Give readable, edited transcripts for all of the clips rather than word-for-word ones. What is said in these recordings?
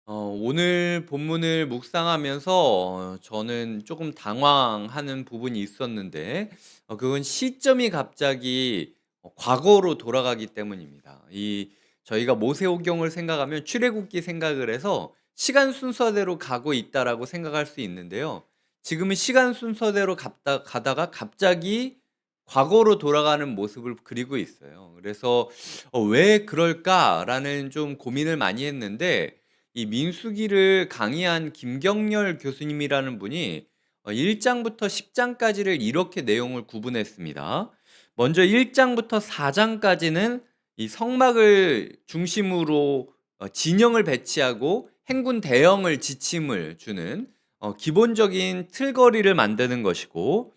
오늘 본문을 묵상하면서 저는 조금 당황하는 부분이 있었는데 그건 시점이 갑자기 과거로 돌아가기 때문입니다. 저희가 모세오경을 생각하면 출애굽기 생각을 해서 '시간 순서대로 가고 있다.'라고 생각할 수 있는데요. 지금은 시간 순서대로 가다가 갑자기 과거로 돌아가는 모습을 그리고 있어요. 그래서 '왜 그럴까?'라는 좀 고민을 많이 했는데 이 민수기를 강의한 김경렬 교수님이라는 분이 1 장부터 10 장까지를 이렇게 내용을 구분했습니다. 먼저 1 장부터 4 장까지는 이 성막을 중심으로 진영을 배치하고 행군 대형을 지침을 주는 기본적인 틀거리를 만드는 것이고,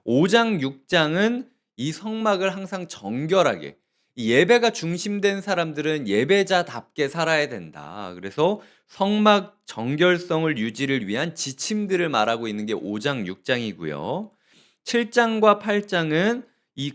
5 장, 6 장은 이 성막을 항상 정결하게, 이 예배가 중심된 사람들은 예배자답게 살아야 된다. 그래서 성막 정결성을 유지를 위한 지침들을 말하고 있는 게 5 장, 6 장이고요. 7 장과 8 장은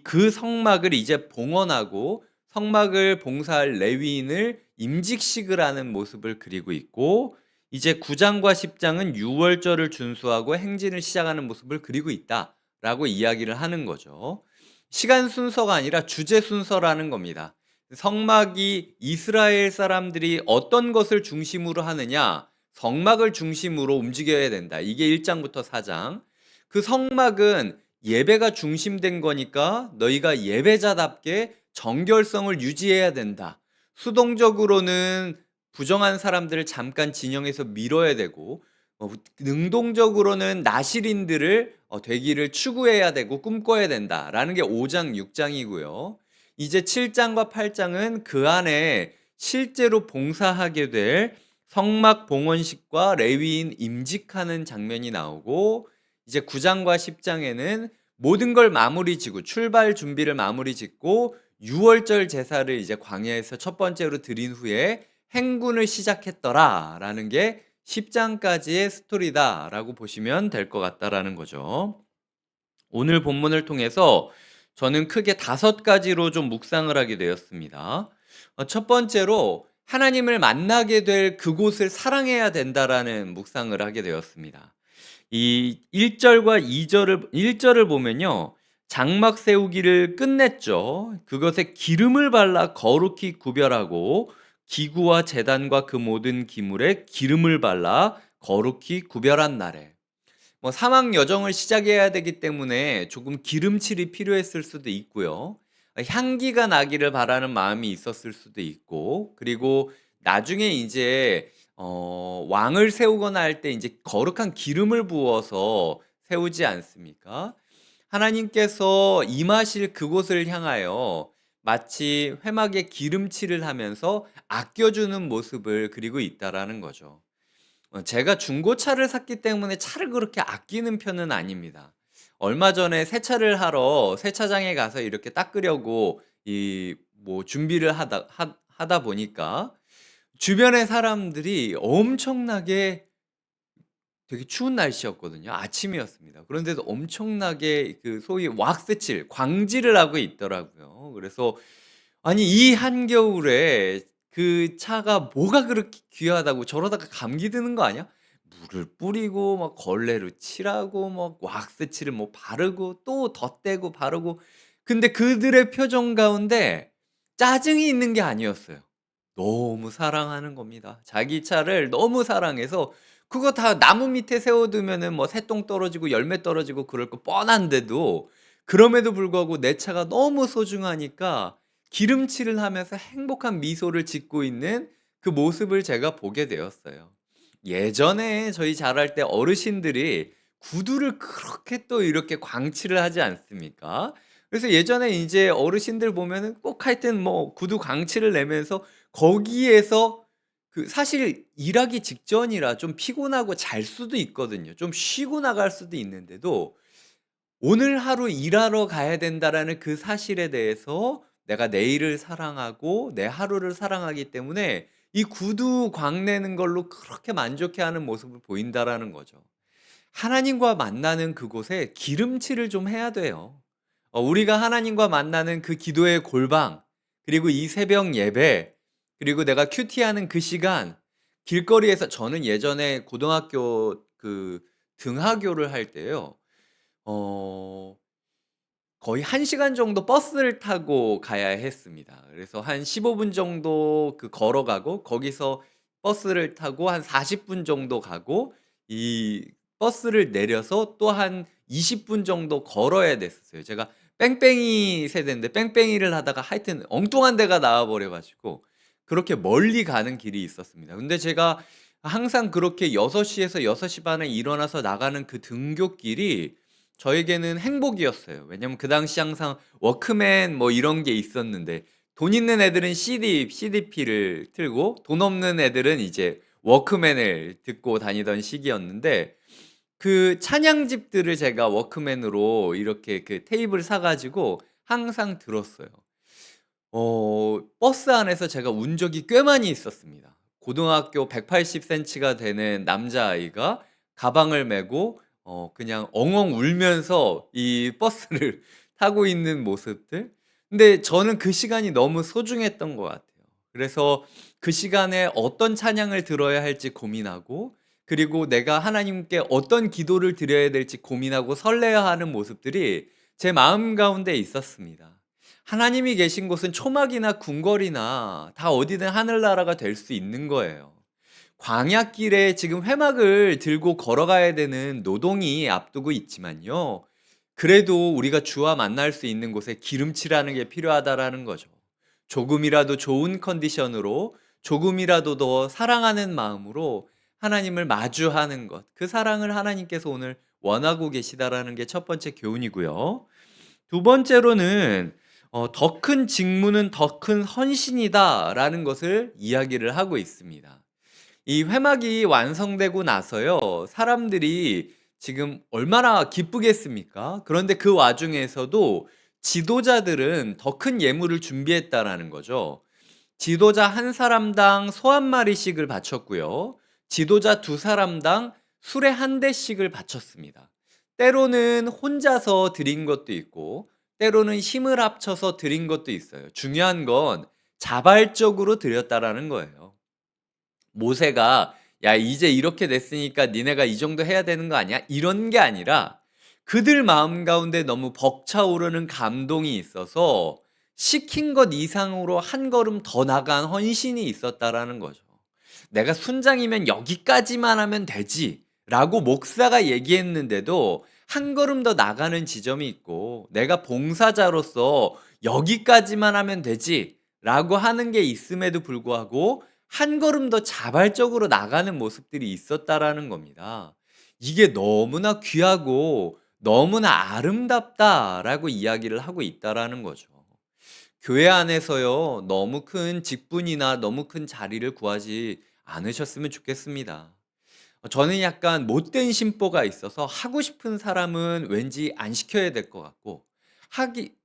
그 성막을 이제 봉헌하고 성막을 봉사할 레위인을 임직식을 하는 모습을 그리고 있고, 이제 9 장과 10 장은 유월절을 준수하고 행진을 시작하는 모습을 그리고 있다라고 이야기를 하는 거죠. 시간 순서가 아니라 주제 순서라는 겁니다. 성막이 이스라엘 사람들이 어떤 것을 중심으로 하느냐, 성막을 중심으로 움직여야 된다. 이게 1 장부터 4 장. 그 성막은 예배가 중심된 거니까 너희가 예배자답게 정결성을 유지해야 된다. 수동적으로는 부정한 사람들을 잠깐 진영에서 밀어야 되고, 능동적으로는 나실인들을 되기를 추구해야 되고 꿈꿔야 된다라는 게 5 장, 6 장이고요. 이제 7 장과 8 장은 그 안에 실제로 봉사하게 될 성막 봉헌식과 레위인 임직하는 장면이 나오고, 이제 9 장과 10 장에는 모든 걸 마무리 지고 출발 준비를 마무리 짓고 유월절 제사를 이제 광야에서 첫 번째로 드린 후에 행군을 시작했더라라는 게 10 장까지의 스토리다라고 보시면 될 것 같다라는 거죠. 오늘 본문을 통해서 저는 크게 5 가지로 좀 묵상을 하게 되었습니다. 첫 번째로 하나님을 만나게 될 그곳을 사랑해야 된다라는 묵상을 하게 되었습니다. 이 1 절과 2 절을 1 절을 보면요. 장막 세우기를 끝냈죠. 그것에 기름을 발라 거룩히 구별하고 기구와 제단과 그 모든 기물에 기름을 발라 거룩히 구별한 날에. 사막 여정을 시작해야 되기 때문에 조금 기름칠이 필요했을 수도 있고요. 향기가 나기를 바라는 마음이 있었을 수도 있고, 그리고 나중에 이제 왕을 세우거나 할 때 이제 거룩한 기름을 부어서 세우지 않습니까? 하나님께서 임하실 그곳을 향하여 마치 회막에 기름칠을 하면서 아껴주는 모습을 그리고 있다라는 거죠. 제가 중고차를 샀기 때문에 차를 그렇게 아끼는 편은 아닙니다. 얼마 전에 세차를 하러 세차장에 가서 이렇게 닦으려고 준비를 하다 보니까 주변의 사람들이 엄청나게, 되게 추운 날씨였거든요. 아침이었습니다. 그런데도 엄청나게 그 소위 왁스칠, 광질을 하고 있더라고요. 그래서 아니 이 한겨울에 그 차가 뭐가 그렇게 귀하다고 저러다가 감기 드는 거 아니야? 물을 뿌리고 막 걸레로 칠하고 뭐 왁스칠을 뭐 바르고 또 덧대고 바르고, 근데 그들의 표정 가운데 짜증이 있는 게 아니었어요. 너무 사랑하는 겁니다. 자기 차를 너무 사랑해서 그거 다 나무 밑에 세워 두면은 뭐 새똥 떨어지고 열매 떨어지고 그럴 거 뻔한데도, 그럼에도 불구하고 내 차가 너무 소중하니까 기름칠을 하면서 행복한 미소를 짓고 있는 그 모습을 제가 보게 되었어요. 예전에 저희 자랄 때 어르신들이 구두를 그렇게 또 이렇게 광칠을 하지 않습니까? 그래서 예전에 이제 어르신들 보면은 꼭 하여튼 뭐 구두 광칠을 내면서 거기에서 사실 일하기 직전이라 좀 피곤하고 잘 수도 있거든요. 좀 쉬고 나갈 수도 있는데도 '오늘 하루 일하러 가야 된다.'라는 그 사실에 대해서 내가 내일을 사랑하고 내 하루를 사랑하기 때문에 이 구두 광내는 걸로 그렇게 만족해하는 모습을 보인다라는 거죠. 하나님과 만나는 그곳에 기름칠을 좀 해야 돼요. 우리가 하나님과 만나는 그 기도의 골방, 그리고 이 새벽 예배, 그리고 내가 큐티하는 그 시간, 길거리에서 저는 예전에 고등학교 그 등하교를 할 때요. 어 거의 1 시간 정도 버스를 타고 가야 했습니다. 그래서 한 15분 정도 걸어가고, 거기서 버스를 타고 한 40분 정도 가고, 이 버스를 내려서 또 한 20분 정도 걸어야 됐었어요. 제가 뺑뺑이 세대인데 뺑뺑이를 하다가 하여튼 엉뚱한 데가 나와 버려 가지고 그렇게 멀리 가는 길이 있었습니다. 근데 제가 항상 그렇게 6 시에서 6시 반에 일어나서 나가는 그 등굣길이 저에게는 행복이었어요. 왜냐면 그 당시 항상 워크맨 뭐 이런 게 있었는데, 돈 있는 애들은 CDP를 틀고 돈 없는 애들은 이제 워크맨을 듣고 다니던 시기였는데, 그 찬양집들을 제가 워크맨으로 이렇게 테이프를 사 가지고 항상 들었어요. 버스 안에서 제가 운 적이 꽤 많이 있었습니다. 고등학교 180 센치가 되는 남자아이가 가방을 메고 그냥 엉엉 울면서 이 버스를 타고 있는 모습들. 근데 저는 그 시간이 너무 소중했던 것 같아요. 그래서 그 시간에 어떤 찬양을 들어야 할지 고민하고, 그리고 내가 하나님께 어떤 기도를 드려야 될지 고민하고 설레어하는 모습들이 제 마음 가운데 있었습니다. 하나님이 계신 곳은 초막이나 궁궐이나 다 어디든 하늘나라가 될 수 있는 거예요. 광야길에 지금 회막을 들고 걸어가야 되는 노동이 앞두고 있지만요. 그래도 우리가 주와 만날 수 있는 곳에 기름칠하는 게 필요하다라는 거죠. 조금이라도 좋은 컨디션으로, 조금이라도 더 사랑하는 마음으로 하나님을 마주하는 것. 그 사랑을 하나님께서 오늘 원하고 계시다라는 게 첫 번째 교훈이고요. 두 번째로는 "더 큰 직무는 더 큰 헌신이다."라는 것을 이야기를 하고 있습니다. 이 회막이 완성되고 나서요, 사람들이 지금 얼마나 기쁘겠습니까? 그런데 그 와중에서도 지도자들은 더 큰 예물을 준비했다라는 거죠. 지도자 한 사람당 소 한 마리씩을 바쳤고요. 지도자 두 사람당 수레 한 대씩을 바쳤습니다. 때로는 혼자서 드린 것도 있고, 때로는 힘을 합쳐서 드린 것도 있어요. 중요한 건 자발적으로 드렸다라는 거예요. 모세가 "야, 이제 이렇게 됐으니까 니네가 이 정도 해야 되는 거 아니야?" 이런 게 아니라, 그들 마음 가운데 너무 벅차오르는 감동이 있어서 시킨 것 이상으로 한 걸음 더 나간 헌신이 있었다라는 거죠. "내가 순장이면 여기까지만 하면 되지."라고 목사가 얘기했는데도 한 걸음 더 나가는 지점이 있고, "내가 봉사자로서 여기까지만 하면 되지."라고 하는 게 있음에도 불구하고 한 걸음 더 자발적으로 나가는 모습들이 있었다라는 겁니다. 이게 너무나 귀하고 너무나 아름답다라고 이야기를 하고 있다라는 거죠. 교회 안에서요, 너무 큰 직분이나 너무 큰 자리를 구하지 않으셨으면 좋겠습니다. 저는 약간 못된 심보가 있어서 하고 싶은 사람은 왠지 안 시켜야 될 것 같고,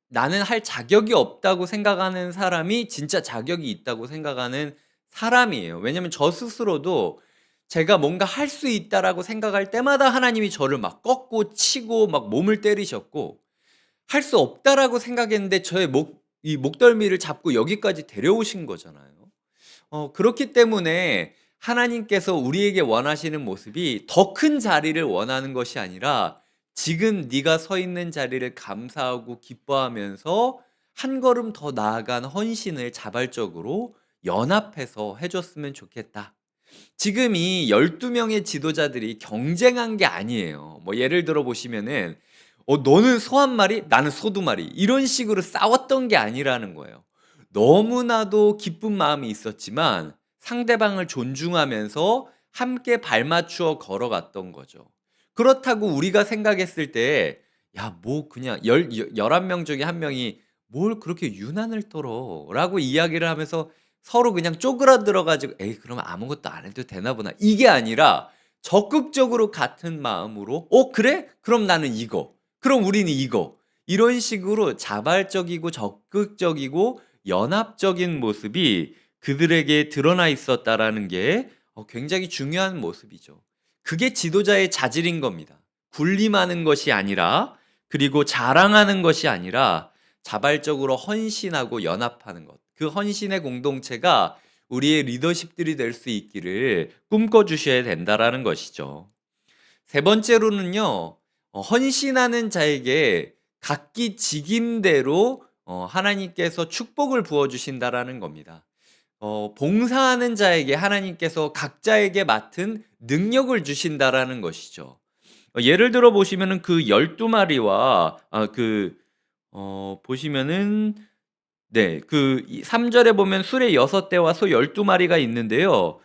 나는 할 자격이 없다고 생각하는 사람이 진짜 자격이 있다고 생각하는 사람이에요. 왜냐면 저 스스로도 제가 뭔가 할 수 있다라고 생각할 때마다 하나님이 저를 막 꺾고 치고 막 몸을 때리셨고, 할 수 없다라고 생각했는데 저의 이 목덜미를 잡고 여기까지 데려오신 거잖아요. 그렇기 때문에 하나님께서 우리에게 원하시는 모습이 더 큰 자리를 원하는 것이 아니라, 지금 네가 서 있는 자리를 감사하고 기뻐하면서 한 걸음 더 나아간 헌신을 자발적으로 연합해서 해 줬으면 좋겠다. 지금 이 12 명의 지도자들이 경쟁한 게 아니에요. 뭐 예를 들어 보시면은 너는 소 한 마리, 나는 소 두 마리, 이런 식으로 싸웠던 게 아니라는 거예요. 너무나도 기쁜 마음이 있었지만 상대방을 존중하면서 함께 발맞추어 걸어갔던 거죠. 그렇다고 우리가 생각했을 때 '야, 뭐 그냥 11명 중에 한 명이 뭘 그렇게 유난을 떨어.'라고 이야기를 하면서 서로 그냥 쪼그라들어 가지고 '에이, 그럼 아무것도 안 해도 되나 보나.' 이게 아니라 적극적으로 같은 마음으로 '어, 그래? 그럼 나는 이거. 그럼 우리는 이거.' 이런 식으로 자발적이고 적극적이고 연합적인 모습이 그들에게 드러나 있었다라는 게 굉장히 중요한 모습이죠. 그게 지도자의 자질인 겁니다. 군림하는 것이 아니라, 그리고 자랑하는 것이 아니라 자발적으로 헌신하고 연합하는 것. 그 헌신의 공동체가 우리의 리더십들이 될 수 있기를 꿈꿔 주셔야 된다라는 것이죠. 세 번째로는요. 헌신하는 자에게 각기 직임대로 하나님께서 축복을 부어 주신다라는 겁니다. 봉사하는 자에게 하나님께서 각자에게 맡은 능력을 주신다라는 것이죠. 예를 들어 보시면은 그 12마리와 보시면은 네. 이 3 절에 보면 수레 6 대와 소 12 마리가 있는데요.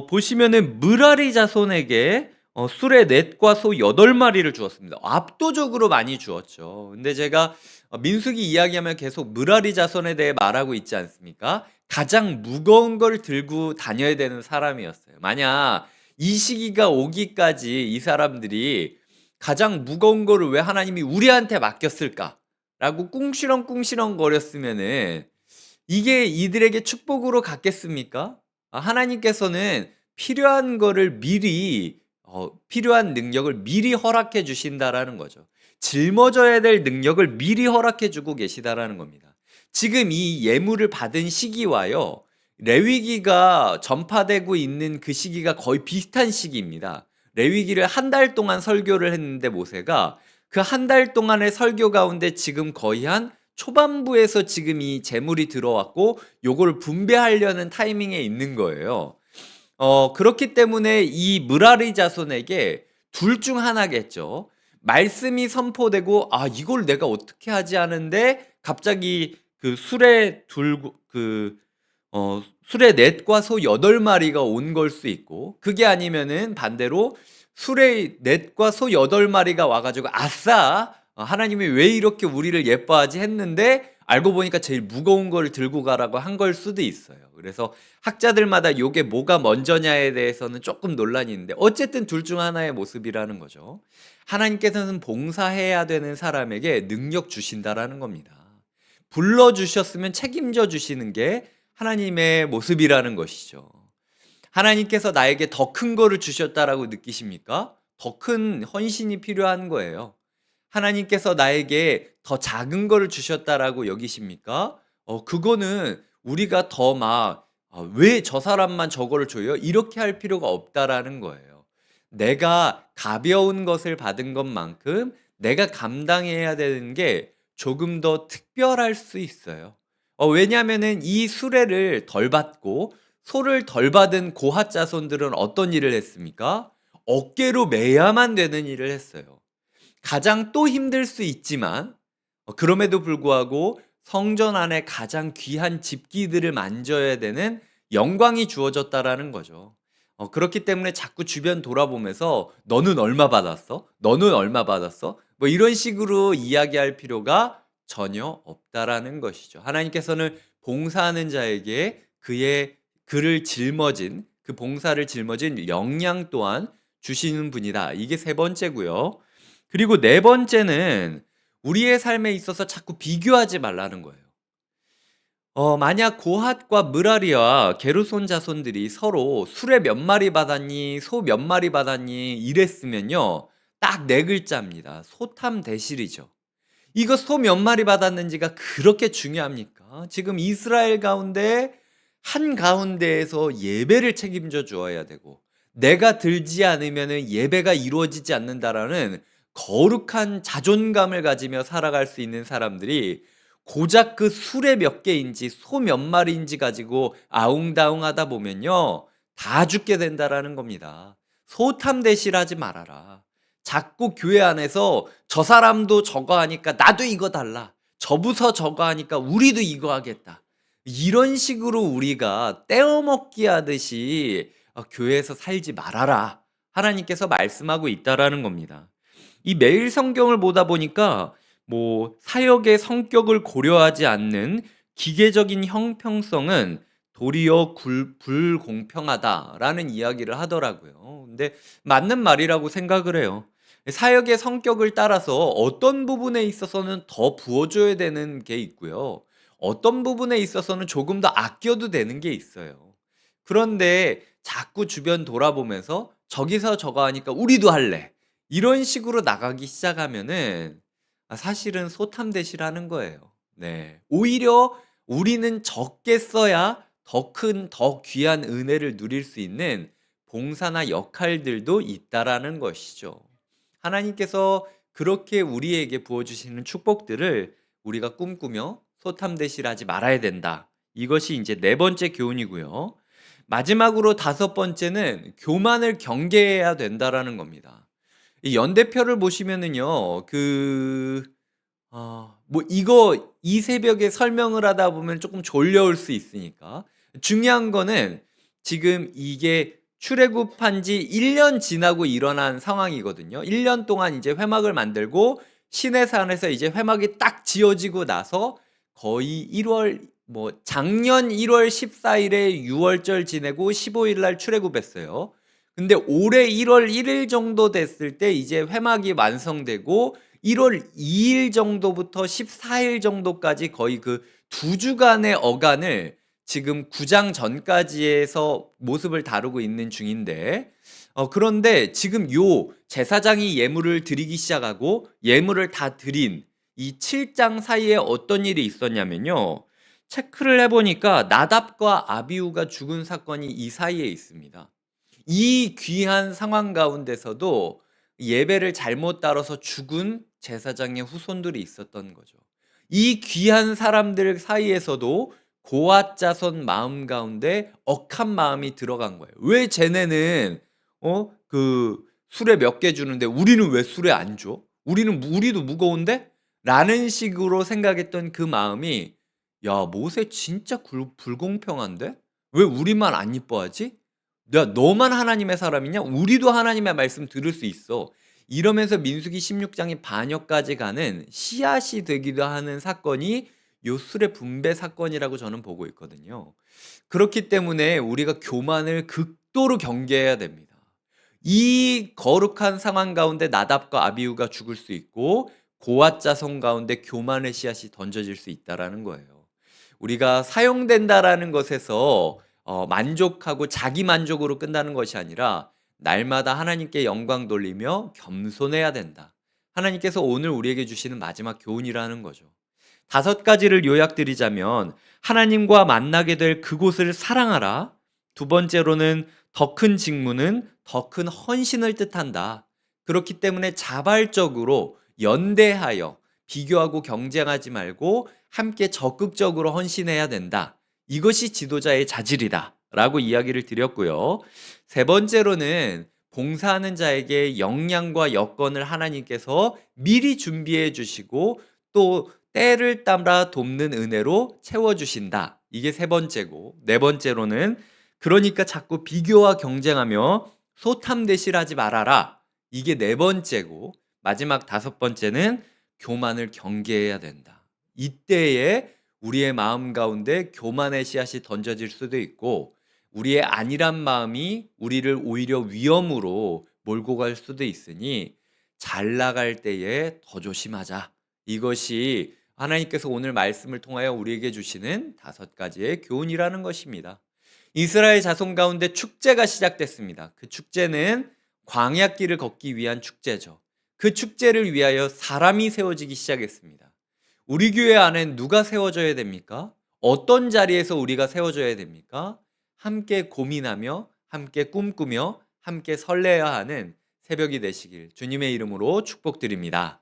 보시면은 므라리 자손에게 수레 넷과 소 8 마리를 주었습니다. 압도적으로 많이 주었죠. 근데 제가 민수기 이야기하면 계속 므라리 자손에 대해 말하고 있지 않습니까? 가장 무거운 걸 들고 다녀야 되는 사람이었어요. 만약 이 시기가 오기까지 이 사람들이 '가장 무거운 거를 왜 하나님이 우리한테 맡겼을까?' 라고 꿍시렁꿍시렁 거렸으면은 이게 이들에게 축복으로 갔겠습니까? 하나님께서는 필요한 거를 미리 필요한 능력을 미리 허락해 주신다라는 거죠. 짊어져야 될 능력을 미리 허락해 주고 계시다라는 겁니다. 지금 이 예물을 받은 시기와요. 레위기가 전파되고 있는 그 시기가 거의 비슷한 시기입니다. 레위기를 한 달 동안 설교를 했는데 모세가 그 한 달 동안의 설교 가운데 지금 거의 한 초반부에서 지금 이 재물이 들어왔고 요거를 분배하려는 타이밍에 있는 거예요. 그렇기 때문에 이 므라리 자손에게 둘 중 하나겠죠. 말씀이 선포되고 '아 이걸 내가 어떻게 하지?' 하는데 갑자기 그 수레 넷과 소 8 마리가 온 걸 수 있고, 그게 아니면은 반대로 수레 넷과 소 8 마리가 와 가지고 '아싸! 하나님이 왜 이렇게 우리를 예뻐하지?' 했는데 알고 보니까 제일 무거운 걸 들고 가라고 한 걸 수도 있어요. 그래서 학자들마다 요게 뭐가 먼저냐에 대해서는 조금 논란이 있는데 어쨌든 둘 중 하나의 모습이라는 거죠. 하나님께서는 봉사해야 되는 사람에게 능력 주신다라는 겁니다. 불러 주셨으면 책임져 주시는 게 하나님의 모습이라는 것이죠. 하나님께서 나에게 더 큰 거를 주셨다라고 느끼십니까? 더 큰 헌신이 필요한 거예요. 하나님께서 나에게 더 작은 거를 주셨다라고 여기십니까? 그거는 우리가 더 막 '왜 저 사람만 저거를 줘요?' 이렇게 할 필요가 없다라는 거예요. 내가 가벼운 것을 받은 것만큼 내가 감당해야 되는 게 조금 더 특별할 수 있어요. 왜냐하면은 이 수레를 덜 받고 소를 덜 받은 고핫 자손들은 어떤 일을 했습니까? 어깨로 메야만 되는 일을 했어요. 가장 또 힘들 수 있지만 그럼에도 불구하고 성전 안에 가장 귀한 집기들을 만져야 되는 영광이 주어졌다라는 거죠. 그렇기 때문에 자꾸 주변 돌아보면서 "너는 얼마 받았어? 너는 얼마 받았어?" 뭐 이런 식으로 이야기할 필요가 전혀 없다라는 것이죠. 하나님께서는 봉사하는 자에게 그를 짊어진, 그 봉사를 짊어진 역량 또한 주시는 분이다. 이게 세 번째고요. 그리고 네 번째는 우리의 삶에 있어서 자꾸 비교하지 말라는 거예요. 만약 고핫과 므라리와 게르손 자손들이 서로 "수레 몇 마리 받았니? 소 몇 마리 받았니?" 이랬으면요. 딱 네 글자입니다. 소탐대실이죠. 이거 소 몇 마리 받았는지가 그렇게 중요합니까? 지금 이스라엘 가운데 한가운데에서 예배를 책임져 주어야 되고, 내가 들지 않으면은 예배가 이루어지지 않는다라는 거룩한 자존감을 가지며 살아갈 수 있는 사람들이 고작 그 수레 몇 개인지 소 몇 마리인지 가지고 아웅다웅하다 보면요. 다 죽게 된다라는 겁니다. 소탐대실하지 말아라. 자꾸 교회 안에서 저 사람도 저거 하니까 나도 이거 달라. 저 부서 저거 하니까 우리도 이거 하겠다. 이런 식으로 우리가 떼어먹기 하듯이 교회에서 살지 말아라. 하나님께서 말씀하고 있다라는 겁니다. 이 매일 성경을 보다 보니까 뭐 사역의 성격을 고려하지 않는 기계적인 형평성은 도리어 불공평하다라는 이야기를 하더라고요. 근데 맞는 말이라고 생각을 해요. 사역의 성격을 따라서 어떤 부분에 있어서는 더 부어줘야 되는 게 있고요. 어떤 부분에 있어서는 조금 더 아껴도 되는 게 있어요. 그런데 자꾸 주변 돌아보면서 저기서 저거 하니까 우리도 할래. 이런 식으로 나가기 시작하면은 사실은 소탐대실하는 거예요. 네. 오히려 우리는 적게 써야 더 큰, 더 귀한 은혜를 누릴 수 있는 봉사나 역할들도 있다라는 것이죠. 하나님께서 그렇게 우리에게 부어주시는 축복들을 우리가 꿈꾸며 소탐대실하지 말아야 된다. 이것이 이제 네 번째 교훈이고요. 마지막으로 다섯 번째는 교만을 경계해야 된다라는 겁니다. 이 연대표를 보시면은요, 뭐 이거 이 새벽에 설명을 하다 보면 조금 졸려올 수 있으니까. 중요한 거는 지금 이게 출애굽한 지 1년 지나고 일어난 상황이거든요. 1년 동안 이제 회막을 만들고 시내산에서 이제 회막이 딱 지어지고 나서 거의 1월 뭐 작년 1월 14일에 유월절 지내고 15일 날 출애굽했어요. 근데 올해 1월 1일 정도 됐을 때 이제 회막이 완성되고 1월 2일 정도부터 14일 정도까지 거의 그 2주간의 어간을 지금 구장 전까지 해서 모습을 다루고 있는 중인데, 그런데 지금 요 제사장이 예물을 드리기 시작하고 예물을 다 드린 이 7장 사이에 어떤 일이 있었냐면요. 체크를 해보니까 나답과 아비후가 죽은 사건이 이 사이에 있습니다. 이 귀한 상황 가운데서도 예배를 잘못 따라서 죽은 제사장의 후손들이 있었던 거죠. 이 귀한 사람들 사이에서도 고앗 자손 마음 가운데 억한 마음이 들어간 거예요. 왜 쟤네는 그 술에 몇 개 주는데 우리는 왜 술에 안 줘? 우리도 무거운데? 라는 식으로 생각했던 그 마음이, 야, 모세 진짜 불공평한데? 왜 우리만 안 이뻐하지? 야, 너만 하나님의 사람이냐? 우리도 하나님의 말씀 들을 수 있어. 이러면서 민수기 16장이 반역까지 가는 씨앗이 되기도 하는 사건이 요 술의 분배 사건이라고 저는 보고 있거든요. 그렇기 때문에 우리가 교만을 극도로 경계해야 됩니다. 이 거룩한 상황 가운데 나답과 아비후가 죽을 수 있고 고앗 자손 가운데 교만의 씨앗이 던져질 수 있다라는 거예요. 우리가 사용된다라는 것에서 만족하고 자기 만족으로 끝나는 것이 아니라 날마다 하나님께 영광 돌리며 겸손해야 된다. 하나님께서 오늘 우리에게 주시는 마지막 교훈이라는 거죠. 다섯 가지를 요약드리자면, 하나님과 만나게 될 그곳을 사랑하라. 두 번째로는 더 큰 직무는 더 큰 헌신을 뜻한다. 그렇기 때문에 자발적으로 연대하여 비교하고 경쟁하지 말고 함께 적극적으로 헌신해야 된다. 이것이 지도자의 자질이다 라고 이야기를 드렸고요. 세 번째로는 봉사하는 자에게 역량과 여건을 하나님께서 미리 준비해 주시고 또 때를 따라 돕는 은혜로 채워주신다. 이게 세 번째고, 네 번째로는 그러니까 자꾸 비교와 경쟁하며 소탐대실하지 말아라. 이게 네 번째고, 마지막 다섯 번째는 교만을 경계해야 된다. 이때에 우리의 마음 가운데 교만의 씨앗이 던져질 수도 있고 우리의 안일한 마음이 우리를 오히려 위험으로 몰고 갈 수도 있으니 잘 나갈 때에 더 조심하자. 이것이 하나님께서 오늘 말씀을 통하여 우리에게 주시는 다섯 가지의 교훈이라는 것입니다. 이스라엘 자손 가운데 축제가 시작됐습니다. 그 축제는 광야길을 걷기 위한 축제죠. 그 축제를 위하여 사람이 세워지기 시작했습니다. 우리 교회 안엔 누가 세워져야 됩니까? 어떤 자리에서 우리가 세워져야 됩니까? 함께 고민하며 함께 꿈꾸며 함께 설레야 하는 새벽이 되시길 주님의 이름으로 축복드립니다.